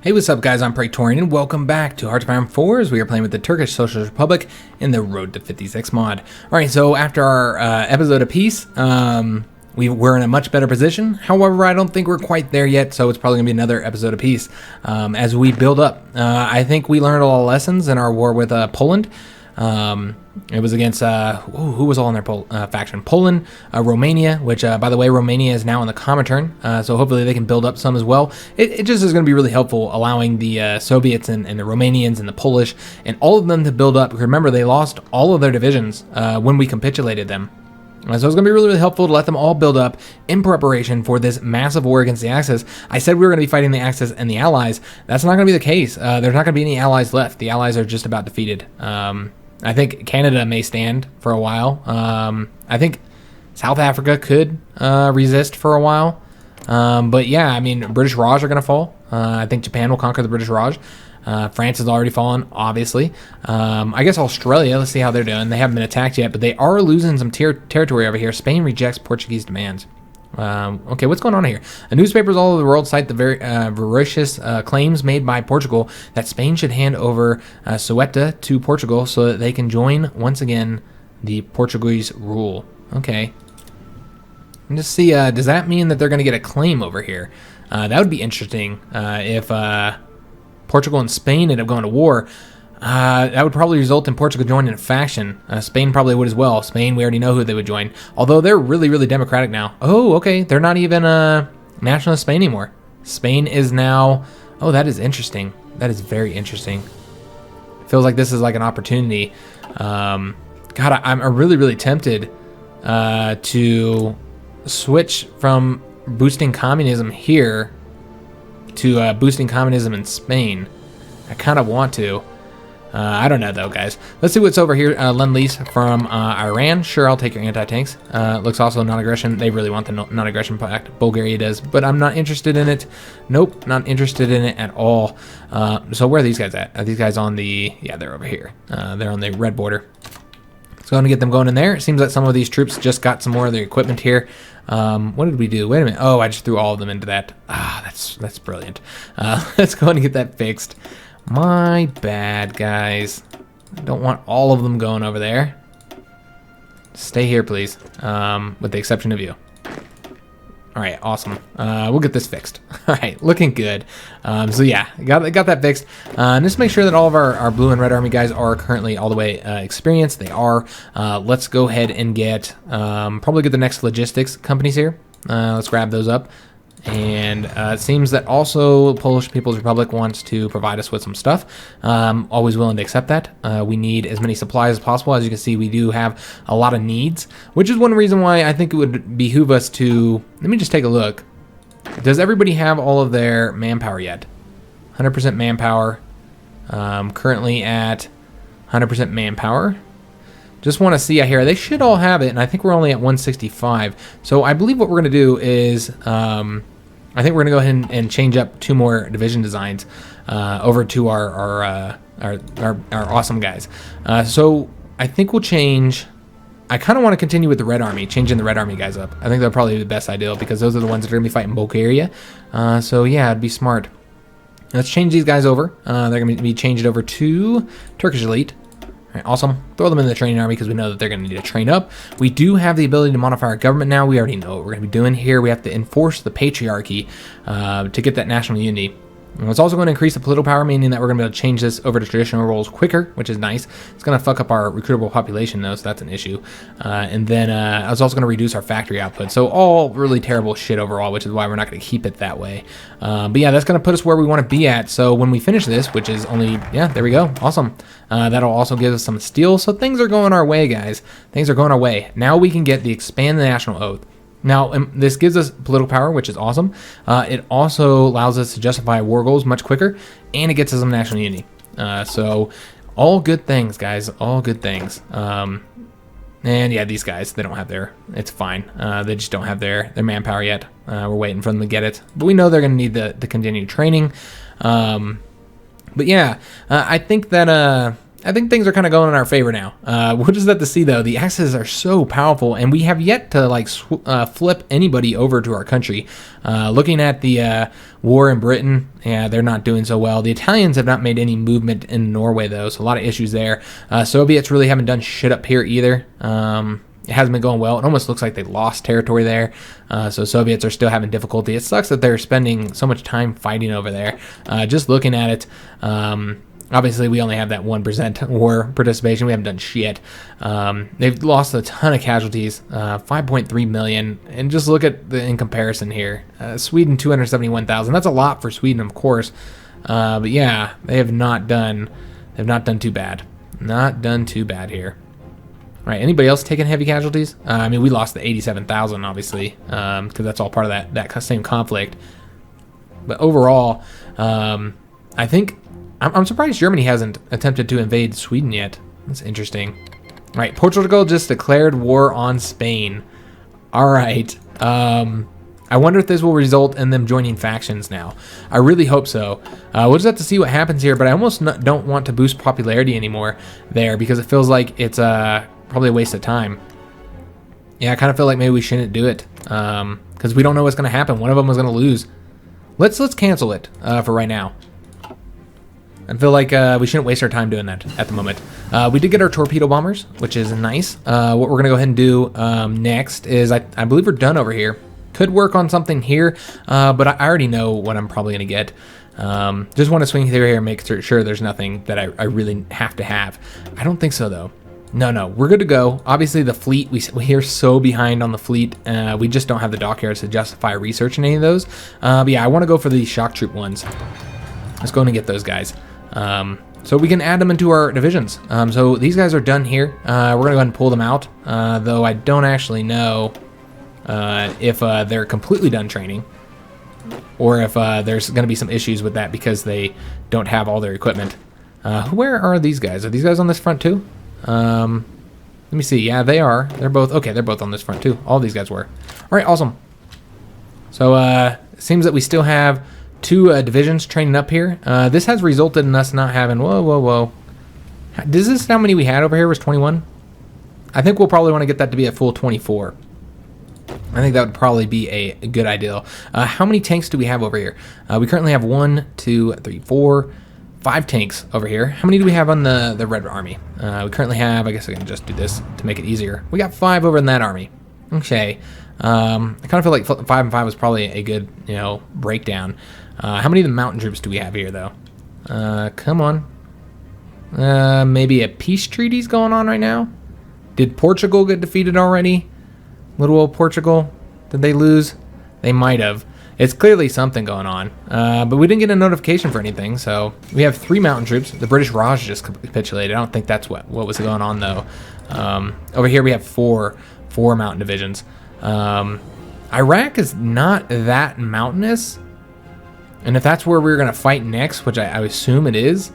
Hey, what's up guys, I'm Praetorian and welcome back to Hearts of Iron 4 as we are playing with the Turkish Socialist Republic in the Road to 56 mod. Alright, so after our episode of peace, we're in a much better position. However, I don't think we're quite there yet, so it's probably going to be another episode of peace as we build up. I think we learned a lot of lessons in our war with Poland. It was against, who was all in their faction? Poland, Romania, which, by the way, Romania is now in the Comintern, so hopefully they can build up some as well. It just is going to be really helpful, allowing the Soviets and the Romanians and the Polish and all of them to build up. Remember, they lost all of their divisions when we capitulated them. So it's going to be really, really helpful to let them all build up in preparation for this massive war against the Axis. I said we were going to be fighting the Axis and the Allies. That's not going to be the case. There's not going to be any Allies left. The Allies are just about defeated. I think Canada may stand for a while. I think South Africa could resist for a while. But yeah, I mean, British Raj are going to fall. I think Japan will conquer the British Raj. France has already fallen, obviously. I guess Australia, let's see how they're doing. They haven't been attacked yet, but they are losing some territory over here. Spain rejects Portuguese demands. Okay, what's going on here? Newspapers all over the world cite the very voracious claims made by Portugal that Spain should hand over Ceuta to Portugal so that they can join once again the Portuguese rule. Okay. And just see, does that mean that they're going to get a claim over here? That would be interesting if Portugal and Spain end up going to war. That would probably result in Portugal joining a faction. Spain probably would as well. Spain, we already know who they would join. Although they're really, really democratic now. Oh, okay. They're not even nationalist Spain anymore. Spain is now... Oh, that is interesting. That is very interesting. Feels like this is like an opportunity. God, I'm really, really tempted to switch from boosting communism here to boosting communism in Spain. I kind of want to. I don't know though, guys. Let's see what's over here. Lend-Lease from Iran. Sure, I'll take your anti-tanks. Looks also non-aggression. They really want the non-aggression pact. Bulgaria does, but I'm not interested in it. Nope, not interested in it at all. So where are these guys at? Are these guys on the... Yeah, they're over here. They're on the red border. Let's go ahead and get them going in there. It seems like some of these troops just got some more of their equipment here. What did we do? Wait a minute. Oh, I just threw all of them into that. That's brilliant. Let's go ahead and get that fixed. My bad, guys. I don't want all of them going over there. Stay here, please. With the exception of you. Alright, awesome. We'll get this fixed. Alright, looking good. So yeah, got that fixed. And just make sure that all of our blue and red army guys are currently all the way experienced. They are. Let's go ahead and get, probably get the next logistics companies here. Let's grab those up. And it seems that also Polish People's Republic wants to provide us with some stuff. Always willing to accept that. We need as many supplies as possible. As you can see, we do have a lot of needs, which is one reason why I think it would behoove us to... Let me just take a look. Does everybody have all of their manpower yet? 100% manpower. Currently at 100% manpower. Just want to see out here. They should all have it, and I think we're only at 165. So I believe what we're going to do is... I think we're going to go ahead and change up 2 more division designs over to our awesome guys. So I think we'll change... I kind of want to continue with the Red Army, changing the Red Army guys up. I think that'll probably be the best ideal because those are the ones that are going to be fighting Bulgaria. So yeah, it'd be smart. Let's change these guys over. They're going to be changed over to Turkish Elite. All right, awesome. Throw them in the training army because we know that they're going to need to train up. We do have the ability to modify our government now. We already know what we're going to be doing here. We have to enforce the patriarchy to get that national unity. And it's also going to increase the political power, meaning that we're going to be able to change this over to traditional roles quicker, which is nice. It's going to fuck up our recruitable population, though, so that's an issue. And then I was also going to reduce our factory output. So all really terrible shit overall, which is why we're not going to keep it that way. But yeah, that's going to put us where we want to be at. So when we finish this, which is only, yeah, there we go. Awesome. That'll also give us some steel. So things are going our way, guys. Things are going our way. Now we can get the Expand the National Oath. Now, this gives us political power, which is awesome. It also allows us to justify war goals much quicker, and it gets us some national unity. So, all good things, guys. All good things. And yeah, these guys, they don't have their... It's fine. They just don't have their manpower yet. We're waiting for them to get it. But we know they're going to need the continued training. But yeah, I think that... I think things are kind of going in our favor now. We'll just have to see, though. The Axis are so powerful, and we have yet to like flip anybody over to our country. Looking at the war in Britain, yeah, they're not doing so well. The Italians have not made any movement in Norway, though, so a lot of issues there. Soviets really haven't done shit up here either. It hasn't been going well. It almost looks like they lost territory there. So Soviets are still having difficulty. It sucks that they're spending so much time fighting over there. Just looking at it, obviously we only have that 1% war participation. We haven't done shit. They've lost a ton of casualties, 5.3 million. And just look at in comparison here. Sweden, 271,000. That's a lot for Sweden, of course. But yeah, they have not done too bad. Not done too bad here. Right, anybody else taking heavy casualties? I mean, we lost the 87,000, obviously, because that's all part of that same conflict. But overall, I think I'm surprised Germany hasn't attempted to invade Sweden yet. That's interesting. All right, Portugal just declared war on Spain. All right. I wonder if this will result in them joining factions now. I really hope so. We'll just have to see what happens here, but I almost don't want to boost popularity anymore there because it feels like it's probably a waste of time. Yeah, I kind of feel like maybe we shouldn't do it because we don't know what's going to happen. One of them is going to lose. Let's cancel it for right now. I feel like we shouldn't waste our time doing that at the moment. We did get our torpedo bombers, which is nice. What we're going to go ahead and do next is I believe we're done over here. Could work on something here, but I already know what I'm probably going to get. Just want to swing through here and make sure there's nothing that I really have to have. I don't think so, though. No, we're good to go. Obviously, the fleet, we're so behind on the fleet. We just don't have the dockyards to justify researching any of those. But yeah, I want to go for the shock troop ones. Let's go and get those guys. So we can add them into our divisions. So these guys are done here. We're going to go ahead and pull them out, though I don't actually know if they're completely done training or if there's going to be some issues with that because they don't have all their equipment. Where are these guys? Are these guys on this front too? Let me see. Yeah, they are. They're both okay. They're both on this front too. All these guys were. All right, awesome. So it seems that we still have 2 divisions training up here. This has resulted in us not having. Whoa. Does this how many we had over here was 21? I think we'll probably want to get that to be a full 24. I think that would probably be a good idea. How many tanks do we have over here? We currently have 1, 2, 3, 4, 5 tanks over here. How many do we have on the Red Army? We currently have, I guess I can just do this to make it easier. We got 5 over in that army. Okay. I kind of feel like 5 and 5 was probably a good, breakdown. How many of the mountain troops do we have here, though? Come on. Maybe a peace treaty's going on right now? Did Portugal get defeated already? Little old Portugal, did they lose? They might have. It's clearly something going on, but we didn't get a notification for anything, so we have 3 mountain troops. The British Raj just capitulated. I don't think that's what was going on, though. Over here we have 4 mountain divisions. Iraq is not that mountainous, and if that's where we're going to fight next, which I assume it is,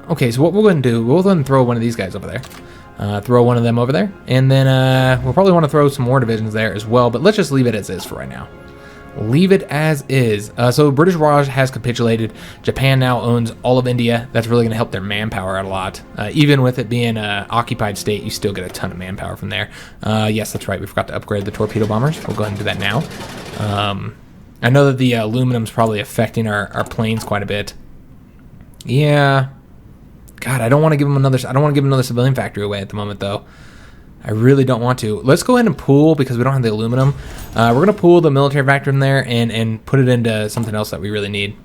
okay, so what we're going to do, we'll then throw one of these guys over there. Throw one of them over there, and then we'll probably want to throw some more divisions there as well, but let's just leave it as is for right now. Leave it as is. So British Raj has capitulated. Japan now owns all of India. That's really going to help their manpower out a lot. Even with it being an occupied state, you still get a ton of manpower from there. Yes, that's right. We forgot to upgrade the torpedo bombers. We'll go ahead and do that now. I know that the aluminum's probably affecting our planes quite a bit. Yeah. God, I don't want to give them another. I don't want to give another civilian factory away at the moment, though. I really don't want to. Let's go ahead and pool because we don't have the aluminum. We're gonna pool the military factory in there and put it into something else that we really need.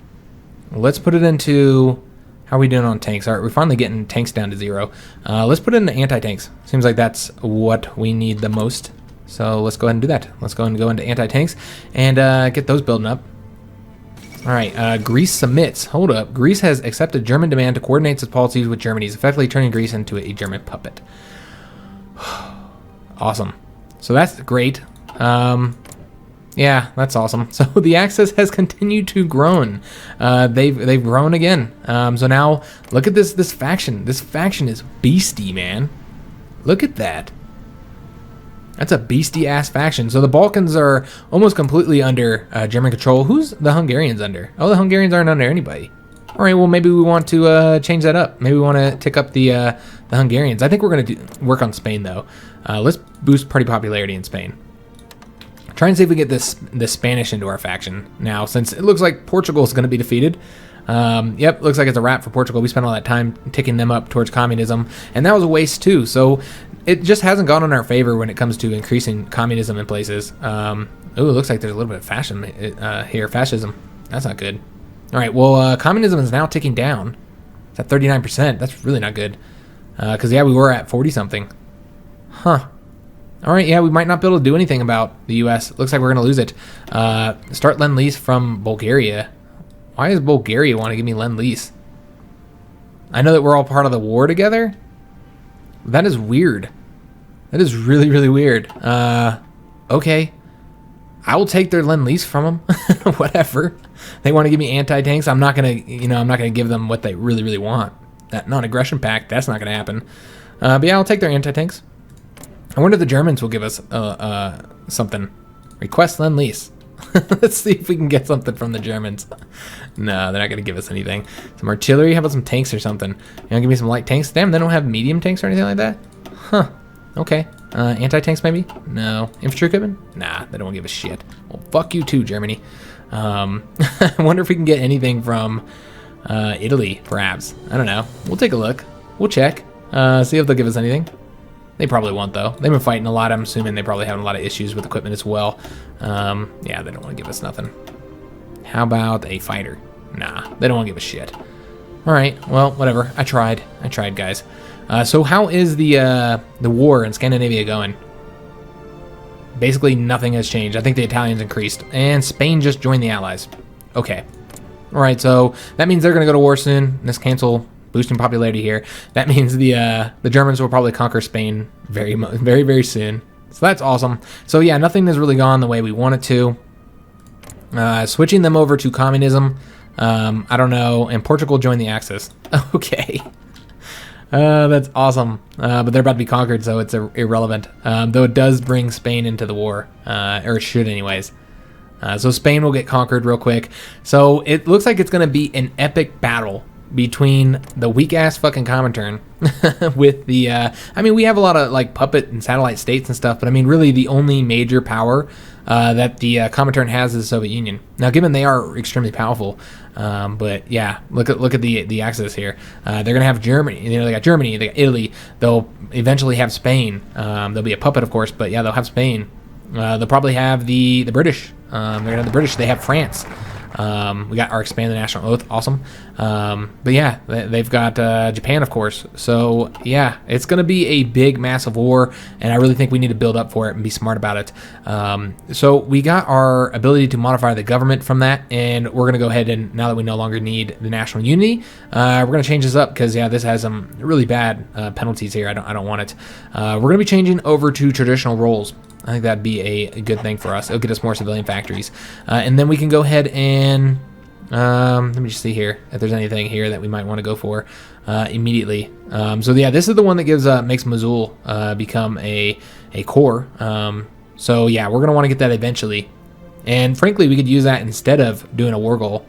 Let's put it into. How are we doing on tanks? All right, we're finally getting tanks down to 0. Let's put it into anti-tanks. Seems like that's what we need the most. So let's go ahead and do that. Let's go ahead and go into anti-tanks and get those building up. All right, Greece submits. Hold up. Greece has accepted German demand to coordinate its policies with Germany's, effectively turning Greece into a German puppet. Awesome. So that's great. Yeah, that's awesome. So the Axis has continued to grow. They've grown again. So now look at this faction. This faction is beastie, man. Look at that. That's a beastie-ass faction. So the Balkans are almost completely under German control. Who's the Hungarians under? Oh, the Hungarians aren't under anybody. All right, well, maybe we want to change that up. Maybe we want to tick up the Hungarians. I think we're going to work on Spain, though. Let's boost party popularity in Spain. Try and see if we get the Spanish into our faction now, since it looks like Portugal is going to be defeated. Yep, looks like it's a wrap for Portugal. We spent all that time ticking them up towards communism, and that was a waste too. So it just hasn't gone in our favor when it comes to increasing communism in places. Oh, it looks like there's a little bit of fascism. That's not good. All right, well, communism is now ticking down. It's at 39%. That's really not good. Because, yeah, we were at 40-something. Huh. All right, yeah, we might not be able to do anything about the U.S. Looks like we're going to lose it. Start Lend-Lease from Bulgaria. Why does Bulgaria want to give me Lend-Lease? I know that we're all part of the war together. That is weird. That is really, really weird. Okay. I will take their Lend-Lease from them. Whatever. They want to give me anti-tanks. I'm not going to, I'm not going to give them what they really, really want. That non-aggression pact, that's not going to happen. But yeah, I'll take their anti-tanks. I wonder if the Germans will give us something. Request Lend-Lease. Let's see if we can get something from the Germans. No, they're not going to give us anything. Some artillery? How about some tanks or something? You want to give me some light tanks? Damn, they don't have medium tanks or anything like that? Huh. Okay. Anti-tanks maybe? No. Infantry equipment? Nah, they don't want to give a shit. Well, fuck you too, Germany. I wonder if we can get anything from Italy, perhaps. I don't know. We'll take a look. We'll check. See if they'll give us anything. They probably won't, though. They've been fighting a lot. I'm assuming they probably having a lot of issues with equipment as well. Yeah, they don't want to give us nothing. How about a fighter? Nah, they don't want to give a shit. All right, well, whatever. I tried, guys. So how is the war in Scandinavia going? Basically, nothing has changed. I think the Italians increased, and Spain just joined the Allies. Okay. All right, so that means they're going to go to war soon. Let's cancel boosting popularity here. That means the Germans will probably conquer Spain very, very soon. So that's awesome. So yeah, nothing has really gone the way we want it to. Switching them over to communism. I don't know. And Portugal joined the Axis. Okay. That's awesome. But they're about to be conquered, so it's irrelevant. Though it does bring Spain into the war, or it should anyways. So Spain will get conquered real quick. So it looks like it's going to be an epic battle between the weak-ass fucking Comintern with the... I mean, we have a lot of, like, puppet and satellite states and stuff, but, I mean, really the only major power that the Comintern has is the Soviet Union. Now, given they are extremely powerful, but, yeah, look at the axis here. They're going to have Germany. They got Germany, they got Italy. They'll eventually have Spain. There'll be a puppet, of course, but, yeah, they'll have Spain. They'll probably have the British. They're going to have the British. They have France. We got our expanded national oath, awesome. But yeah, they've got Japan, of course. So yeah, it's going to be a big, massive war, and I really think we need to build up for it and be smart about it. So we got our ability to modify the government from that, and we're going to go ahead and, now that we no longer need the national unity, we're going to change this up because yeah, this has some really bad penalties here. I don't want it. We're going to be changing over to traditional roles. I think that'd be a good thing for us. It'll get us more civilian factories. And then we can go ahead and, let me just see here if there's anything here that we might want to go for immediately. So yeah, this is the one that gives makes Mosul become a core. So yeah, we're going to want to get that eventually. And frankly, we could use that instead of doing a war goal.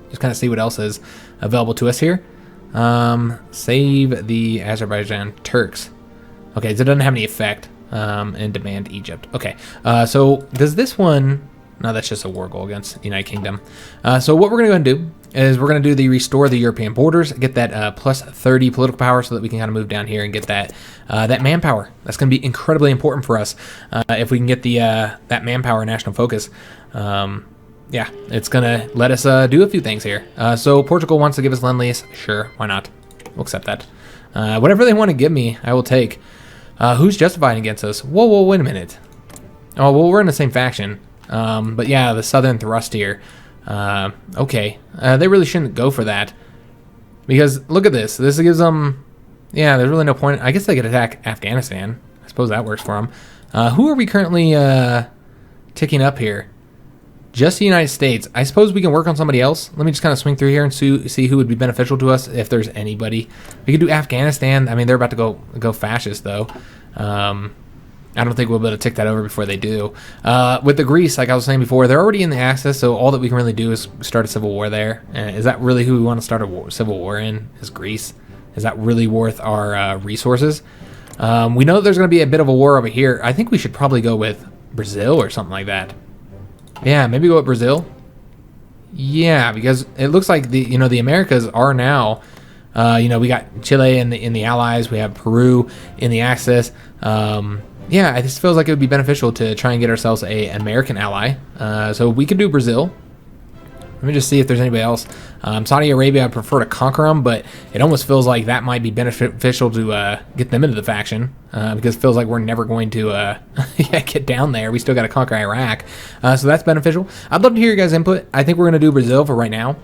Just kind of see what else is available to us here. Save the Azerbaijan Turks. Okay, so it doesn't have any effect. And demand Egypt. Okay, so does this one... No, that's just a war goal against the United Kingdom. So what we're going to go and do is we're going to do the restore the European borders, get that plus 30 political power so that we can kind of move down here and get that that manpower. That's going to be incredibly important for us if we can get the that manpower national focus. Yeah, it's going to let us do a few things here. So Portugal wants to give us Lend-Lease. Sure, why not? We'll accept that. Whatever they want to give me, I will take. Who's justifying against us? Whoa, wait a minute. Oh, well, we're in the same faction. But yeah, the Southern Thrust here. Okay. They really shouldn't go for that. Because, look at this. This gives them... Yeah, there's really no point. I guess they could attack Afghanistan. I suppose that works for them. Who are we currently ticking up here? Just the United States. I suppose we can work on somebody else. Let me just kind of swing through here and see who would be beneficial to us, if there's anybody. We could do Afghanistan. I mean, they're about to go fascist, though. I don't think we'll be able to tick that over before they do. With the Greece, like I was saying before, they're already in the Axis, so all that we can really do is start a civil war there. Is that really who we want to start a civil war in? Is Greece? Is that really worth our resources? We know that there's going to be a bit of a war over here. I think we should probably go with Brazil or something like that. Yeah, maybe go with Brazil. Yeah, because it looks like the Americas are now, we got Chile in the Allies. We have Peru in the Axis. Yeah, it just feels like it would be beneficial to try and get ourselves a American ally. So we could do Brazil. Let me just see if there's anybody else. Saudi Arabia, I prefer to conquer them, but it almost feels like that might be beneficial to get them into the faction, because it feels like we're never going to get down there. We still got to conquer Iraq. So that's beneficial. I'd love to hear your guys' input. I think we're going to do Brazil for right now.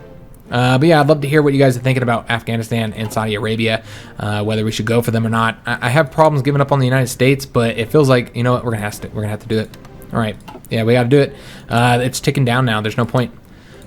But yeah, I'd love to hear what you guys are thinking about Afghanistan and Saudi Arabia, whether we should go for them or not. I have problems giving up on the United States, but it feels like, you know what, we're gonna have to do it. All right, yeah, we got to do it. It's ticking down now. There's no point.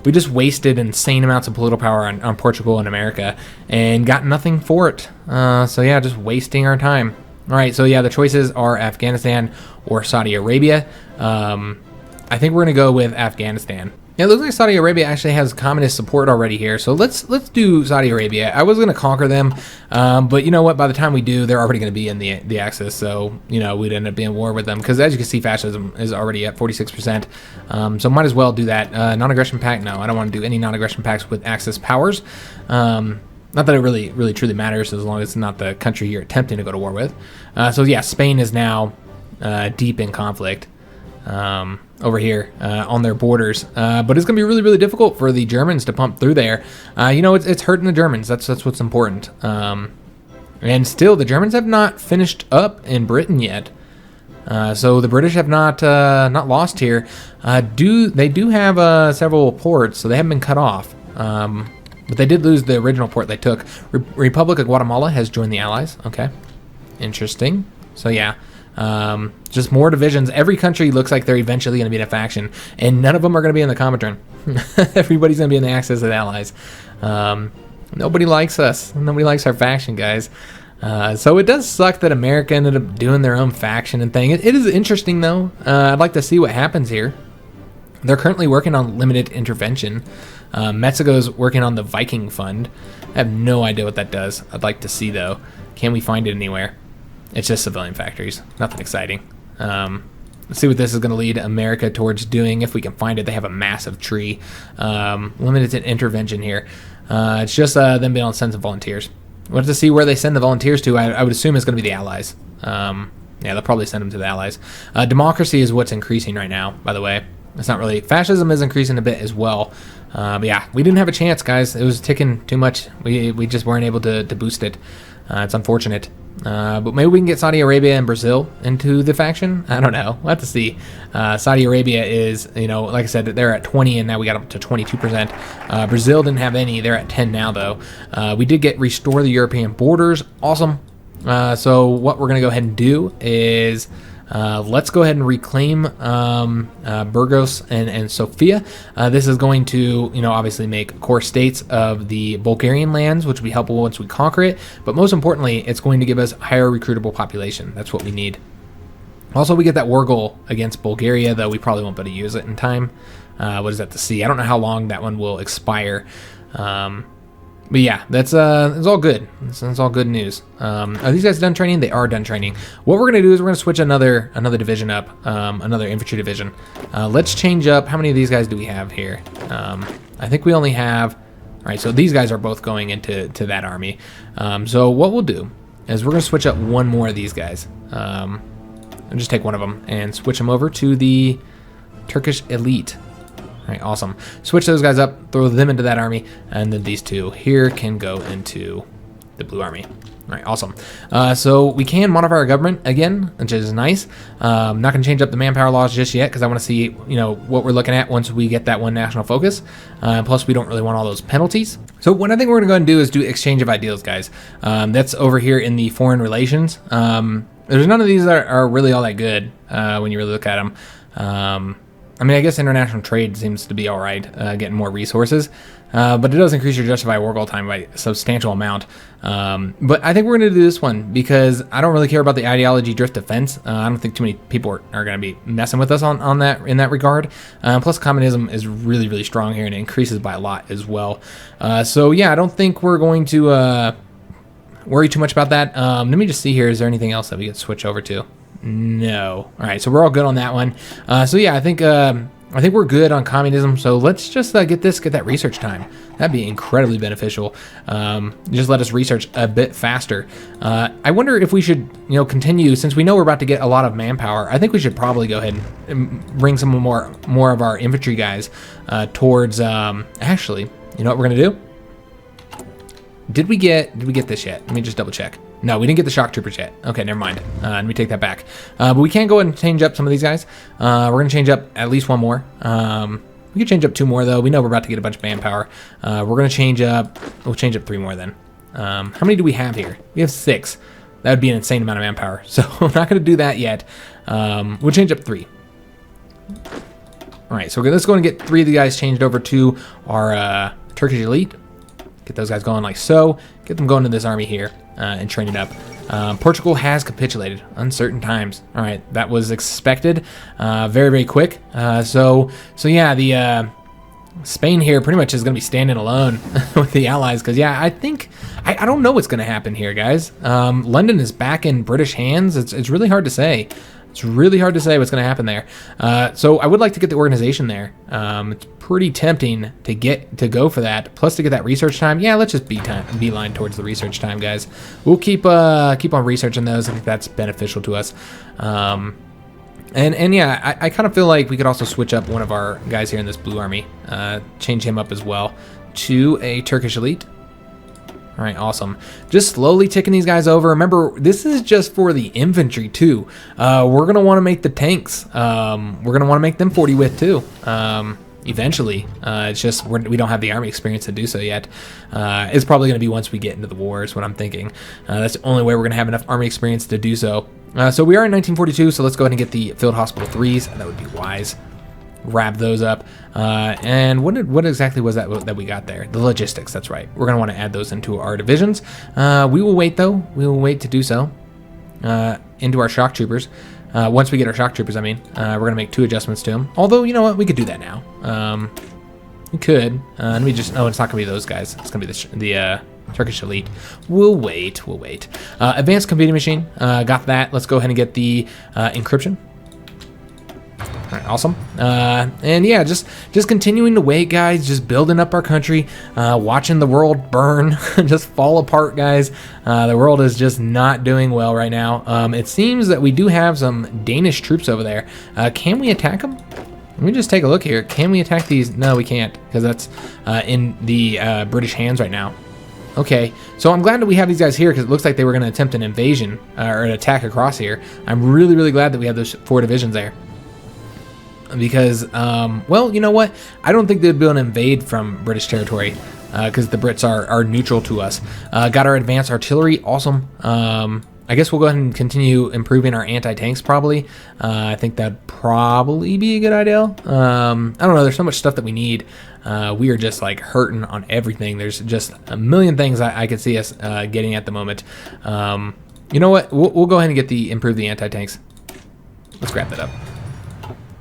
We just wasted insane amounts of political power on Portugal and America and got nothing for it. So yeah, just wasting our time. All right, so yeah, the choices are Afghanistan or Saudi Arabia. I think we're gonna go with Afghanistan. Yeah, it looks like Saudi Arabia actually has communist support already here, so let's do Saudi Arabia. I was going to conquer them, but you know what? By the time we do, they're already going to be in the Axis, so we'd end up being in war with them, because as you can see, fascism is already at 46%, so might as well do that. Non-aggression pact? No, I don't want to do any non-aggression pacts with Axis powers. Not that it really truly matters, as long as it's not the country you're attempting to go to war with. So yeah, Spain is now deep in conflict over here on their borders, but it's gonna be really difficult for the Germans to pump through there. It's hurting the Germans. That's what's important. And still, the Germans have not finished up in Britain yet, so the British have not lost here. They do have several ports, so they haven't been cut off, but they did lose the original port they took. Republic of Guatemala has joined the Allies. Okay, interesting. So yeah, just more divisions. Every country looks like they're eventually going to be in a faction, and none of them are going to be in the Comintern. Everybody's going to be in the Axis of the Allies. Nobody likes us. Nobody likes our faction, guys. So it does suck that America ended up doing their own faction and thing. It is interesting, though. I'd like to see what happens here. They're currently working on limited intervention. Mexico's working on the Viking Fund. I have no idea what that does. I'd like to see, though. Can we find it anywhere? It's just civilian factories. Nothing exciting. Let's see what this is going to lead America towards doing. If we can find it, they have a massive tree. Limited intervention here. It's just them being able to send some volunteers. We'll have to see where they send the volunteers to. I would assume it's going to be the Allies. Yeah, they'll probably send them to the Allies. Democracy is what's increasing right now, by the way. It's not really... Fascism is increasing a bit as well. But yeah, we didn't have a chance, guys. It was ticking too much. We just weren't able to boost it. It's unfortunate. But maybe we can get Saudi Arabia and Brazil into the faction. I don't know. We'll have to see. Saudi Arabia is, like I said, they're at 20, and now we got up to 22%. Brazil didn't have any. They're at 10 now, though. We did get restore the European borders. Awesome. So what we're going to go ahead and do is... let's go ahead and reclaim Burgos and Sofia. This is going to, obviously make core states of the Bulgarian lands, which will be helpful once we conquer it. But most importantly, it's going to give us higher recruitable population. That's what we need. Also, we get that war goal against Bulgaria, though we probably won't be able to use it in time. What is that to see? I don't know how long that one will expire. But yeah, that's it's all good. It's all good news. Are these guys done training? They are done training. What we're gonna do is we're gonna switch another division up, another infantry division. Let's change up. How many of these guys do we have here? I think we only have. All right, so these guys are both going into that army. So what we'll do is we're gonna switch up one more of these guys. I'll just take one of them and switch them over to the Turkish elite. All right, awesome. Switch those guys up, throw them into that army, and then these two here can go into the blue army. All right, awesome. So we can modify our government again, which is nice. Not going to change up the manpower laws just yet because I want to see, what we're looking at once we get that one national focus. Plus, we don't really want all those penalties. So what I think we're going to go and do is do exchange of ideals, guys. That's over here in the foreign relations. There's none of these that are really all that good when you really look at them. I mean, I guess international trade seems to be all right, getting more resources, but it does increase your justified war goal time by a substantial amount. But I think we're going to do this one because I don't really care about the ideology drift defense. I don't think too many people are going to be messing with us on that in that regard. Plus, communism is really, really strong here, and it increases by a lot as well. So yeah, I don't think we're going to worry too much about that. Let me just see here. Is there anything else that we could switch over to? No. All right, so we're all good on that one. So yeah, I think we're good on communism. So let's just get that research time. That'd be incredibly beneficial. Just let us research a bit faster. I wonder if we should, continue, since we know we're about to get a lot of manpower. I think we should probably go ahead and bring some more of our infantry guys towards. Actually, you know what we're gonna do? Did we get this yet? Let me just double check. No, we didn't get the shock troopers yet. Okay, never mind. Let me take that back. But we can go ahead and change up some of these guys. We're going to change up at least one more. We could change up 2 more, though. We know we're about to get a bunch of manpower. We're going to change up... We'll change up 3 more, then. How many do we have here? We have 6. That would be an insane amount of manpower. So we're not going to do that yet. We'll change up 3. All right, so let's go and get 3 of the guys changed over to our Turkish elite. Get those guys going like so. Get them going to this army here and train it up. Portugal has capitulated. Uncertain times. All right, that was expected. Very, very quick. So yeah, the Spain here pretty much is going to be standing alone with the Allies because, yeah, I think... I don't know what's going to happen here, guys. London is back in British hands. It's really hard to say. It's really hard to say what's going to happen there. So I would like to get the organization there. It's pretty tempting to go for that. Plus to get that research time. Yeah, let's just beeline towards the research time, guys. We'll keep on researching those. I think that's beneficial to us. And yeah, I kind of feel like we could also switch up one of our guys here in this blue army. Change him up as well to a Turkish elite. All right, awesome. Just slowly ticking these guys over. Remember, this is just for the infantry, too. We're going to want to make the tanks. We're going to want to make them 40 width, too, eventually. It's just we don't have the army experience to do so yet. It's probably going to be once we get into the war is what I'm thinking. That's the only way we're going to have enough army experience to do so. So we are in 1942, so let's go ahead and get the Field Hospital 3s. That would be wise. Grab those up. And what exactly was that we got there? The logistics, that's right. We're going to want to add those into our divisions. We will wait, though. We will wait to do so. Into our shock troopers. Once we get our shock troopers, I mean. We're going to make 2 adjustments to them. Although, you know what? We could do that now. We could. Let me just... Oh, it's not going to be those guys. It's going to be the Turkish elite. We'll wait. Advanced computing machine. Got that. Let's go ahead and get the encryption. All right, awesome. And yeah, just continuing to wait, guys. Just building up our country, watching the world burn, just fall apart, guys. The world is just not doing well right now. It seems that we do have some Danish troops over there. Can we attack them? Let me just take a look here. Can we attack these? No, we can't, because that's in the British hands right now. Okay, so I'm glad that we have these guys here because it looks like they were going to attempt an invasion or an attack across here. I'm really, really glad that we have those 4 divisions there. Because, well, you know what? I don't think they'd be able to invade from British territory because the Brits are neutral to us. Got our advanced artillery. Awesome. I guess we'll go ahead and continue improving our anti-tanks probably. I think that'd probably be a good idea. I don't know. There's so much stuff that we need. We are just like hurting on everything. There's just a million things I could see us getting at the moment. You know what? We'll go ahead and improve the anti-tanks. Let's grab that up.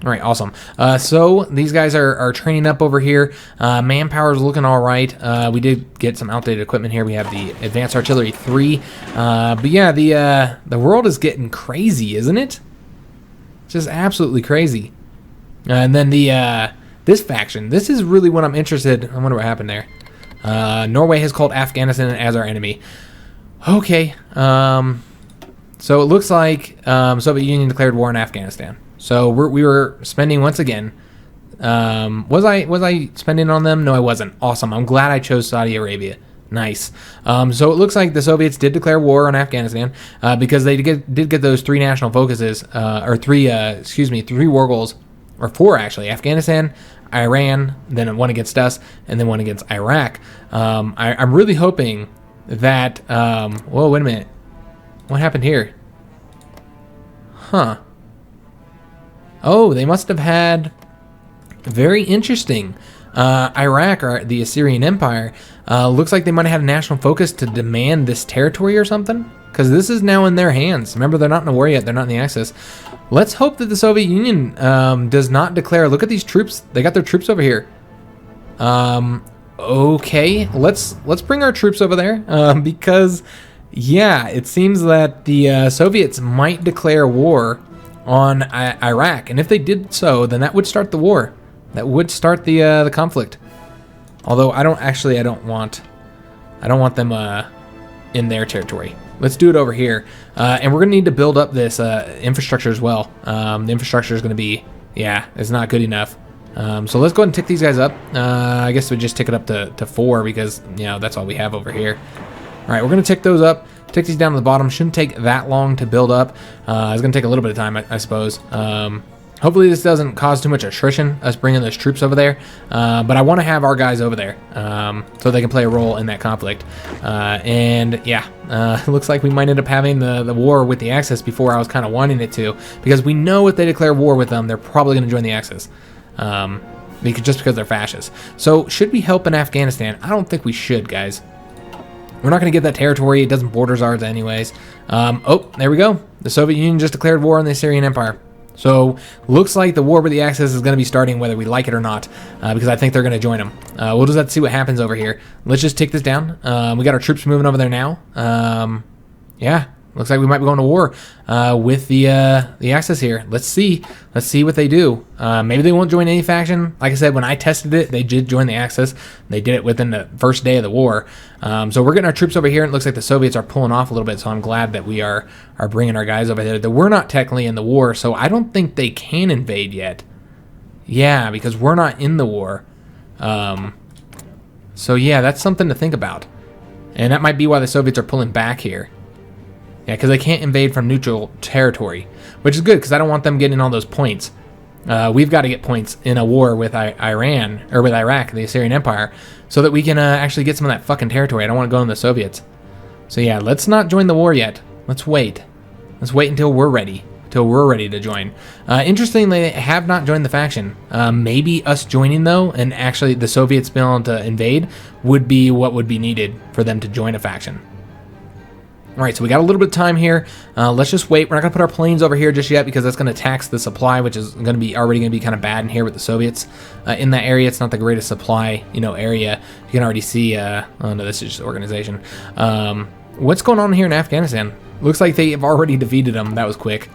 All right, awesome. So these guys are training up over here. Manpower is looking all right. We did get some outdated equipment here. We have the Advanced Artillery 3. But yeah, the world is getting crazy, isn't it? Just absolutely crazy. And then this faction. This is really what I'm interested. I wonder what happened there. Norway has called Afghanistan as our enemy. Okay. So it looks like Soviet Union declared war in Afghanistan. So we were spending once again. Was I spending on them? No, I wasn't. Awesome. I'm glad I chose Saudi Arabia. Nice. So it looks like the Soviets did declare war on Afghanistan because they did get those 3 national focuses, or 3 war goals, or 4 actually. Afghanistan, Iran, then 1 against us, and then 1 against Iraq. I'm really hoping that. Whoa, wait a minute. What happened here? Huh. Oh, they must have had... Very interesting. Iraq, or the Assyrian Empire, looks like they might have had a national focus to demand this territory or something, because this is now in their hands. Remember, they're not in a war yet. They're not in the Axis. Let's hope that the Soviet Union does not declare. Look at these troops. They got their troops over here. Okay, let's bring our troops over there, because, yeah, it seems that the Soviets might declare war on Iraq, and if they did so, then that would start the war. That would start the conflict. Although I don't want them in their territory. Let's do it over here, and we're gonna need to build up this infrastructure as well. The infrastructure is gonna be, yeah, it's not good enough. So let's go ahead and tick these guys up. I guess we just tick it up to 4 because, you know, that's all we have over here. All right, we're gonna tick those up. Tick these down to the bottom. Shouldn't take that long to build up. It's gonna take a little bit of time, I suppose. Hopefully this doesn't cause too much attrition, us bringing those troops over there. But I want to have our guys over there so they can play a role in that conflict. And yeah, it looks like we might end up having the war with the Axis before I was kind of wanting it to, because we know if they declare war with them, they're probably going to join the Axis. Just because they're fascists. So should we help in Afghanistan? I don't think we should, guys. We're not going to get that territory. It doesn't borders ours anyways. Oh, there we go. The Soviet Union just declared war on the Assyrian Empire. So looks like the war with the Axis is going to be starting whether we like it or not, because I think they're going to join them. We'll just have to see what happens over here. Let's just take this down. We got our troops moving over there now. Yeah, looks like we might be going to war with the Axis here. Let's see what they do. Maybe they won't join any faction. Like I said, when I tested it, they did join the Axis. They did it within the first day of the war. So we're getting our troops over here, and it looks like the Soviets are pulling off a little bit, so I'm glad that we are bringing our guys over there. We're not technically in the war, so I don't think they can invade yet. Yeah, because we're not in the war. So yeah, that's something to think about. And that might be why the Soviets are pulling back here. Yeah, because they can't invade from neutral territory, which is good because I don't want them getting all those points. We've got to get points in a war with Iran, or with Iraq, the Assyrian Empire, so that we can actually get some of that fucking territory. I don't want to go in the Soviets. So yeah, let's not join the war yet. Let's wait. Let's wait until we're ready. Until we're ready to join. Interestingly, they have not joined the faction. Maybe us joining, though, and actually the Soviets being able to invade would be what would be needed for them to join a faction. All right, so we got a little bit of time here. Let's just wait. We're not going to put our planes over here just yet because that's going to tax the supply, which is going to be already going to be kind of bad in here with the Soviets in that area. It's not the greatest supply, area. You can already see. Oh no, this is just organization. What's going on here in Afghanistan? Looks like they have already defeated them. That was quick.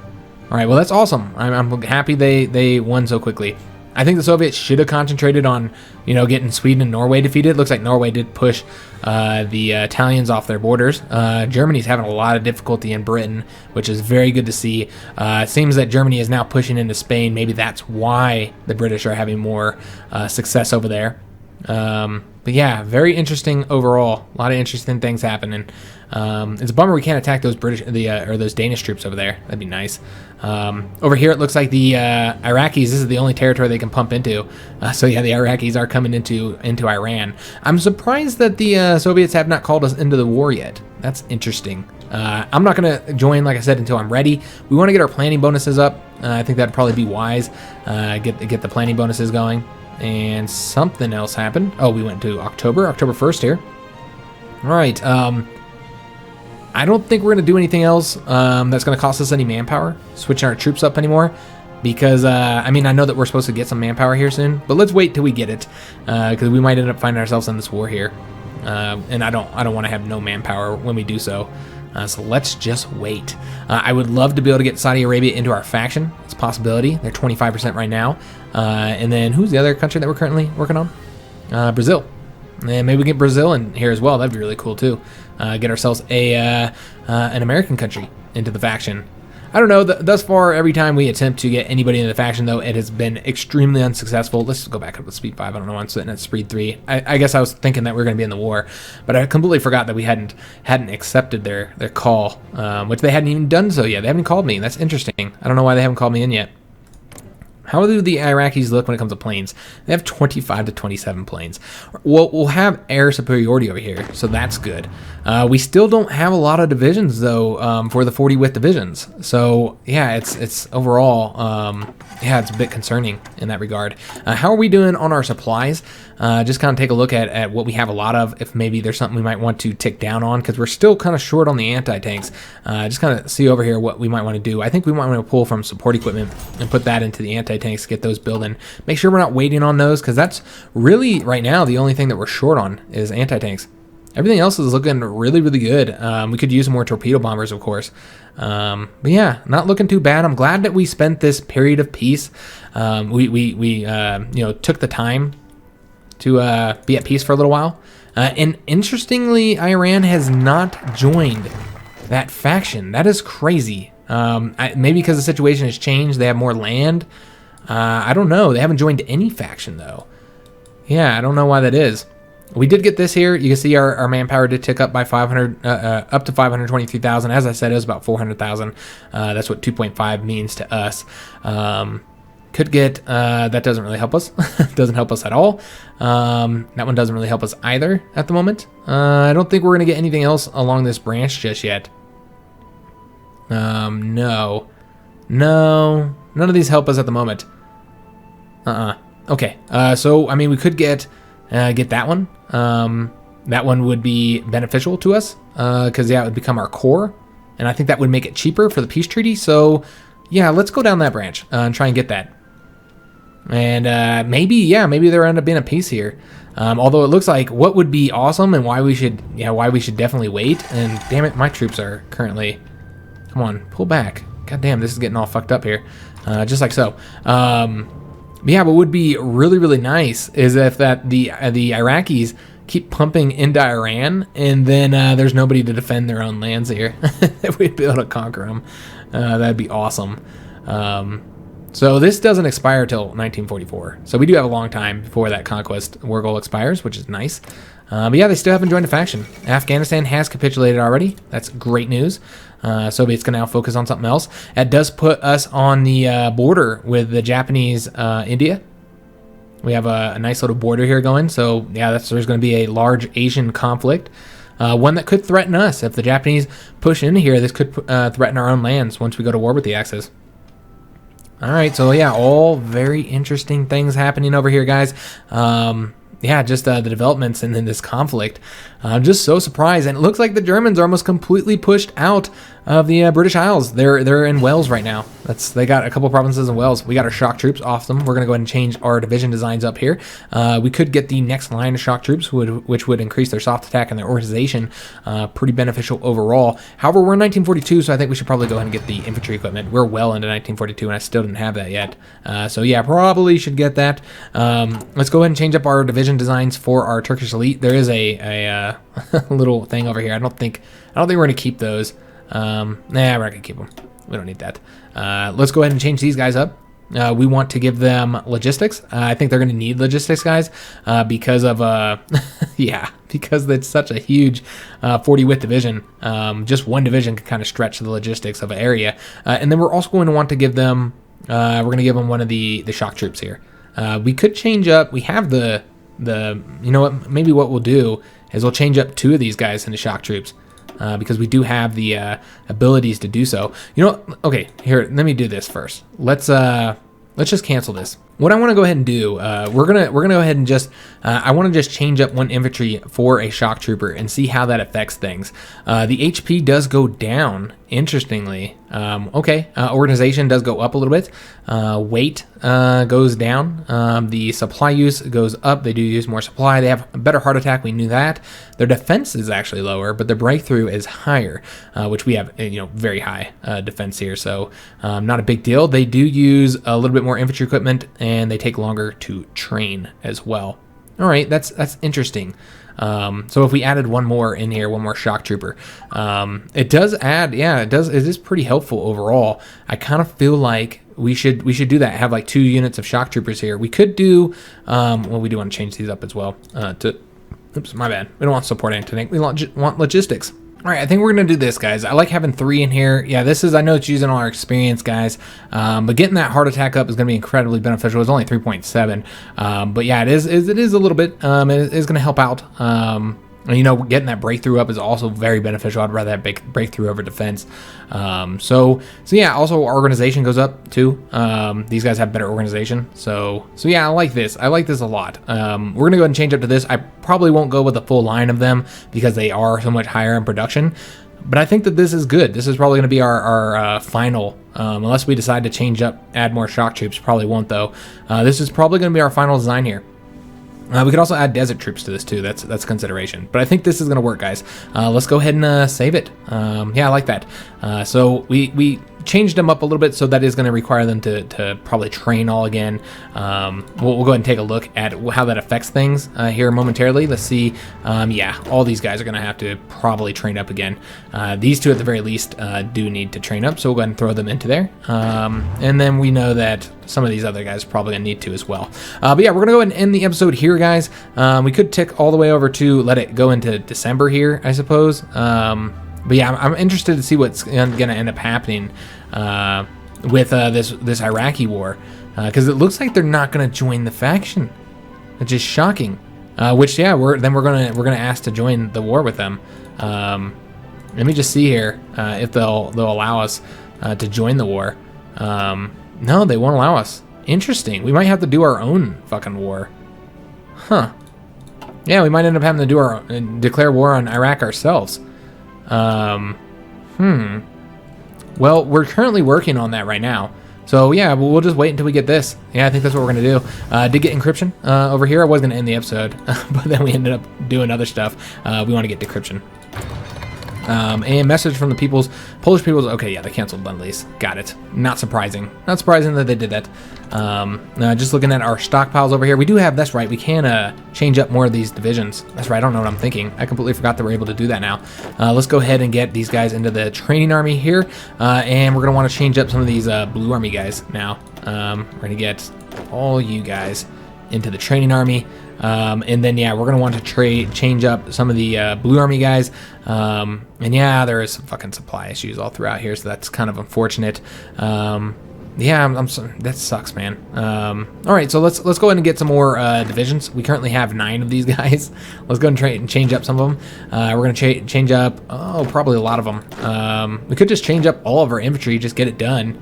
All right, well that's awesome. I'm happy they won so quickly. I think the Soviets should have concentrated on, getting Sweden and Norway defeated. Looks like Norway did push the Italians off their borders. Germany's having a lot of difficulty in Britain, which is very good to see. It seems that Germany is now pushing into Spain. Maybe that's why the British are having more success over there. But yeah, very interesting overall. A lot of interesting things happening. It's a bummer we can't attack those those Danish troops over there. That'd be nice. Over here, it looks like the Iraqis. This is the only territory they can pump into. So yeah, the Iraqis are coming into Iran. I'm surprised that the Soviets have not called us into the war yet. That's interesting. I'm not going to join, like I said, until I'm ready. We want to get our planning bonuses up. I think that'd probably be wise. Get the planning bonuses going. And something else happened. Oh, we went to October 1st here. All right. I don't think we're going to do anything else that's going to cost us any manpower, switching our troops up anymore, because, I know that we're supposed to get some manpower here soon, but let's wait till we get it, because we might end up finding ourselves in this war here, and I don't want to have no manpower when we do so. So let's just wait. I would love to be able to get Saudi Arabia into our faction. It's a possibility. They're 25% right now. And then who's the other country that we're currently working on? Brazil. And maybe we get Brazil in here as well. That'd be really cool too. Get ourselves an American country into the faction. I don't know. Thus far, every time we attempt to get anybody in the faction, though, it has been extremely unsuccessful. Let's go back up to speed 5. I don't know why I'm sitting at speed 3. I guess I was thinking that we were going to be in the war, but I completely forgot that we hadn't accepted their call, which they hadn't even done so yet. They haven't called me. That's interesting. I don't know why they haven't called me in yet. How do the Iraqis look when it comes to planes? They have 25 to 27 planes. We'll have air superiority over here, so that's good. We still don't have a lot of divisions, though, for the 40 width divisions. So, yeah, it's overall, yeah, it's a bit concerning in that regard. How are we doing on our supplies? Just kind of take a look at what we have a lot of, if maybe there's something we might want to tick down on, because we're still kind of short on the anti-tanks. Just kind of see over here what we might want to do. I think we might want to pull from support equipment and put that into the anti-tanks, get those building. Make sure we're not waiting on those, because that's really, right now, the only thing that we're short on is anti-tanks. Everything else is looking really, really good. We could use some more torpedo bombers, of course. But yeah, not looking too bad. I'm glad that we spent this period of peace. We took the time to be at peace for a little while. And interestingly, Iran has not joined that faction. That is crazy. Maybe because the situation has changed, they have more land. I don't know. They haven't joined any faction, though. Yeah, I don't know why that is. We did get this here. You can see our manpower did tick up by 500, up to 523,000. As I said, it was about 400,000. That's what 2.5 means to us. Could get, that doesn't really help us. Doesn't help us at all. That one doesn't really help us either at the moment. I don't think we're going to get anything else along this branch just yet. No. None of these help us at the moment. Okay. So, I mean, we could get that one. That one would be beneficial to us, because yeah, it would become our core, and I think that would make it cheaper for the peace treaty. So yeah, let's go down that branch and try and get that. And maybe there end up being a peace here. Although it looks like what would be awesome and why we should definitely wait. And damn it, my troops are currently, come on, pull back. God damn, this is getting all fucked up here. Just like so. Yeah, what would be really, really nice is if that the Iraqis keep pumping into Iran, and then there's nobody to defend their own lands here. We'd be able to conquer them. That'd be awesome. So this doesn't expire till 1944. So we do have a long time before that conquest war goal expires, which is nice. But yeah, they still haven't joined a faction. Afghanistan has capitulated already. That's great news. Soviet's going to now focus on something else. That does put us on the border with the Japanese India. We have a nice little border here going. So yeah, there's going to be a large Asian conflict. One that could threaten us. If the Japanese push into here, this could threaten our own lands once we go to war with the Axis. All right, so yeah, all very interesting things happening over here, guys. Yeah, just the developments and then this conflict. I'm just so surprised, and it looks like the Germans are almost completely pushed out of the British Isles. They're in Wales right now. They got a couple provinces in Wales. We got our shock troops off them. We're gonna go ahead and change our division designs up here. We could get the next line of shock troops, which would increase their soft attack and their organization. Pretty beneficial overall. However, we're in 1942, so I think we should probably go ahead and get the infantry equipment. We're well into 1942, and I still didn't have that yet. So yeah, probably should get that. Let's go ahead and change up our division designs for our Turkish elite. There is a little thing over here. I don't think we're gonna keep those. Nah, we're not gonna keep them. We don't need that. Let's go ahead and change these guys up. We want to give them logistics. I think they're gonna need logistics, guys, because of yeah, because it's such a huge 40 width division. Just one division can kind of stretch the logistics of an area, and then we're also going to want to give them. We're gonna give them one of the shock troops here. We could change up. We have the you know what? Maybe what we'll do is we'll change up 2 of these guys into shock troops. Because we do have the abilities to do so. You know, okay, here, let me do this first. Let's just cancel this. What I want to go ahead and do, we're gonna go ahead and just, I want to just change up one infantry for a shock trooper and see how that affects things. The HP does go down, interestingly. Okay, organization does go up a little bit. Weight goes down. The supply use goes up. They do use more supply. They have a better heart attack. We knew that. Their defense is actually lower, but their breakthrough is higher, which we have, very high defense here. So not a big deal. They do use a little bit more infantry equipment, and they take longer to train as well. All right, that's interesting. So if we added one more in here, one more shock trooper, it does add, yeah, it is pretty helpful overall. I kind of feel like we should do that. Have like 2 units of shock troopers here. We could do, well, we do want to change these up as well. Oops, my bad. We don't want support anti-tank. We want logistics. All right, I think we're going to do this, guys. I like having 3 in here. Yeah, this is, I know it's using all our experience, guys, but getting that heart attack up is going to be incredibly beneficial. It's only 3.7, but yeah, it is a little bit, it is going to help out. And, you know, getting that breakthrough up is also very beneficial. I'd rather have breakthrough over defense. So yeah, also organization goes up too. These guys have better organization. So yeah, I like this. I like this a lot. We're gonna go ahead and change up to this. I probably won't go with a full line of them because they are so much higher in production. But I think that this is good. This is probably going to be our final, unless we decide to change up, add more shock troops. Probably won't though. This is probably going to be our final design here. We could also add desert troops to this too. That's consideration. But I think this is going to work, guys. Let's go ahead and save it. Yeah, I like that. So we changed them up a little bit, so that is going to require them to probably train all again. We'll go ahead and take a look at how that affects things here momentarily. Let's see. Yeah, all these guys are going to have to probably train up again. These two at the very least do need to train up, so we'll go ahead and throw them into there. And then we know that some of these other guys are probably going to need to as well. But yeah, we're going to go ahead and end the episode here, guys. We could tick all the way over to let it go into December here, I suppose. But yeah, I'm interested to see what's going to end up happening with this Iraqi war, because it looks like they're not going to join the faction, which is shocking. Which yeah, we're gonna ask to join the war with them. Let me just see here if they'll allow us to join the war. No, they won't allow us. Interesting. We might have to do our own fucking war. Huh. Yeah, we might end up having to do our declare war on Iraq ourselves. Well, we're currently working on that right now. So yeah, we'll just wait until we get this. Yeah, I think that's what we're gonna do. Did get encryption over here. I was gonna end the episode, but then we ended up doing other stuff. We want to get decryption. And message from the Polish peoples. Okay, yeah, they canceled Lend-Lease. Got it. Not surprising. Not surprising that they did that. Just looking at our stockpiles over here. We do have, that's right, we can change up more of these divisions. That's right, I don't know what I'm thinking. I completely forgot that we're able to do that now. Let's go ahead and get these guys into the training army here. And we're going to want to change up some of these blue army guys now. We're going to get all you guys into the training army. And then yeah, we're gonna want to change up some of the blue army guys. And yeah, there is some fucking supply issues all throughout here, so that's kind of unfortunate. Yeah, that sucks, man. All right, so let's go ahead and get some more divisions. We currently have 9 of these guys. Let's go and change up some of them. We're gonna change up probably a lot of them. We could just change up all of our infantry, just get it done.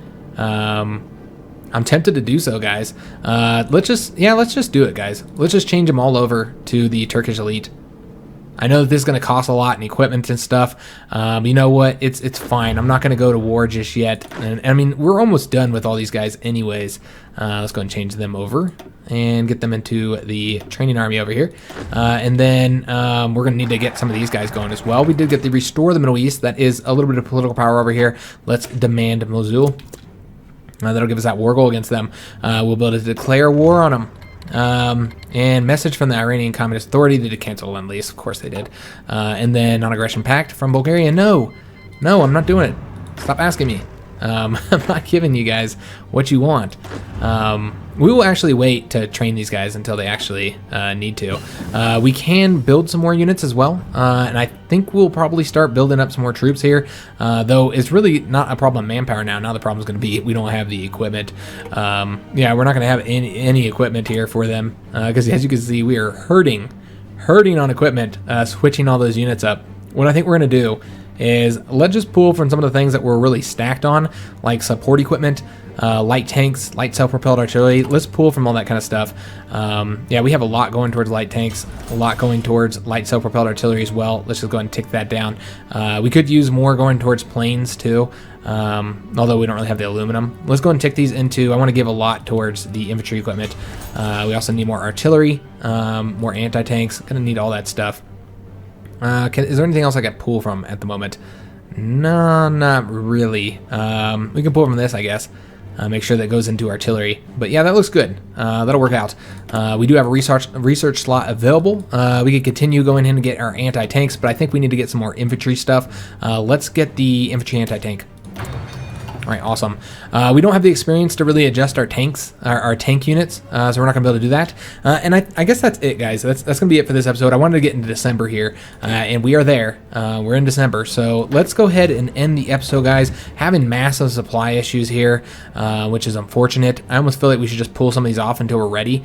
I'm tempted to do so, guys. Let's just do it, guys. Let's just change them all over to the Turkish elite. I know that this is going to cost a lot in equipment and stuff. You know what? It's fine. I'm not going to go to war just yet. And I mean, we're almost done with all these guys anyways. Let's go and change them over and get them into the training army over here. And then we're going to need to get some of these guys going as well. We did get the Restore the Middle East. That is a little bit of political power over here. Let's demand Mosul. That'll give us that war goal against them. We'll be able to declare war on them. And message from the Iranian Communist Authority. They did cancel Lend-Lease. Of course they did. And then non-aggression pact from Bulgaria. No, I'm not doing it. Stop asking me. I'm not giving you guys what you want. We will actually wait to train these guys until they actually need to. We can build some more units as well, and I think we'll probably start building up some more troops here, though it's really not a problem of manpower now. Now the problem is going to be we don't have the equipment. Yeah, we're not going to have any equipment here for them, because as you can see, we are hurting on equipment, switching all those units up. What I think we're going to do is let's just pull from some of the things that we're really stacked on, like support equipment, light tanks, light self-propelled artillery. Let's pull from all that kind of stuff. Yeah, we have a lot going towards light tanks, a lot going towards light self-propelled artillery as well. Let's just go ahead and tick that down. We could use more going towards planes too, although we don't really have the aluminum. Let's go ahead and tick these into, I want to give a lot towards the infantry equipment. We also need more artillery, more anti-tanks, gonna need all that stuff. Is there anything else I got pull from at the moment? No, not really. We can pull from this, I guess. Make sure that goes into artillery. But yeah, that looks good. That'll work out. We do have a research slot available. We could continue going in and get our anti-tanks, but I think we need to get some more infantry stuff. Let's get the infantry anti-tank. All right, awesome. We don't have the experience to really adjust our tanks, our tank units, so we're not gonna be able to do that. And I guess that's it, guys. That's gonna be it for this episode. I wanted to get into December here, and we are there. We're in December, so let's go ahead and end the episode, guys. Having massive supply issues here, which is unfortunate. I almost feel like we should just pull some of these off until we're ready.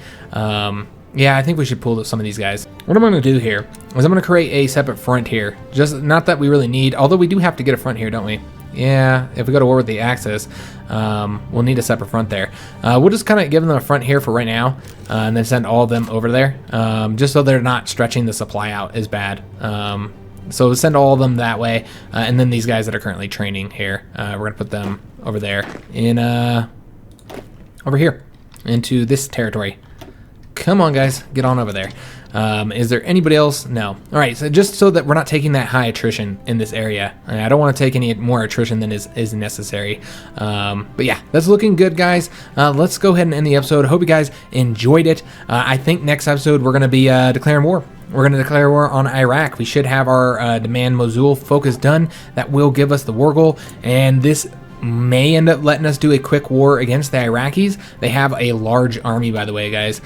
Yeah, I think we should pull some of these guys. What I'm going to do here is I'm going to create a separate front here. Just not that we really need, although we do have to get a front here, don't we? Yeah, if we go to war with the Axis, we'll need a separate front there. We'll just kind of give them a front here for right now, and then send all of them over there, just so they're not stretching the supply out as bad. So we'll send all of them that way, and then these guys that are currently training here, we're going to put them over there, over here, into this territory. Come on, guys, get on over there. Is there anybody else? No. All right, so just so that we're not taking that high attrition in this area. I don't want to take any more attrition than is necessary. But yeah, that's looking good, guys. Let's go ahead and end the episode. Hope you guys enjoyed it. I think next episode we're going to be declaring war. We're going to declare war on Iraq. We should have our demand Mosul focus done. That will give us the war goal, and this may end up letting us do a quick war against the Iraqis. They have a large army, by the way, guys.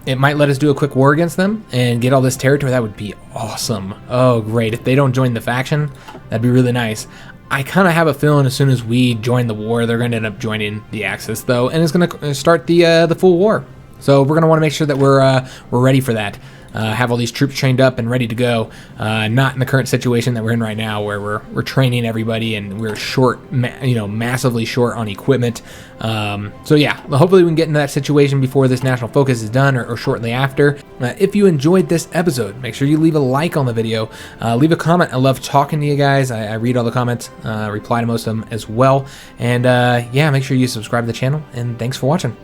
It might let us do a quick war against them and get all this territory. That would be awesome. Oh, great. If they don't join the faction, that'd be really nice. I kind of have a feeling as soon as we join the war, they're going to end up joining the Axis, though, and it's going to start the full war. So we're going to want to make sure that we're ready for that. Have all these troops trained up and ready to go. Not in the current situation that we're in right now, where we're training everybody and we're short, massively short on equipment. So yeah, hopefully we can get into that situation before this national focus is done, or shortly after. If you enjoyed this episode, make sure you leave a like on the video. Leave a comment. I love talking to you guys. I read all the comments, reply to most of them as well. And yeah, make sure you subscribe to the channel. And thanks for watching.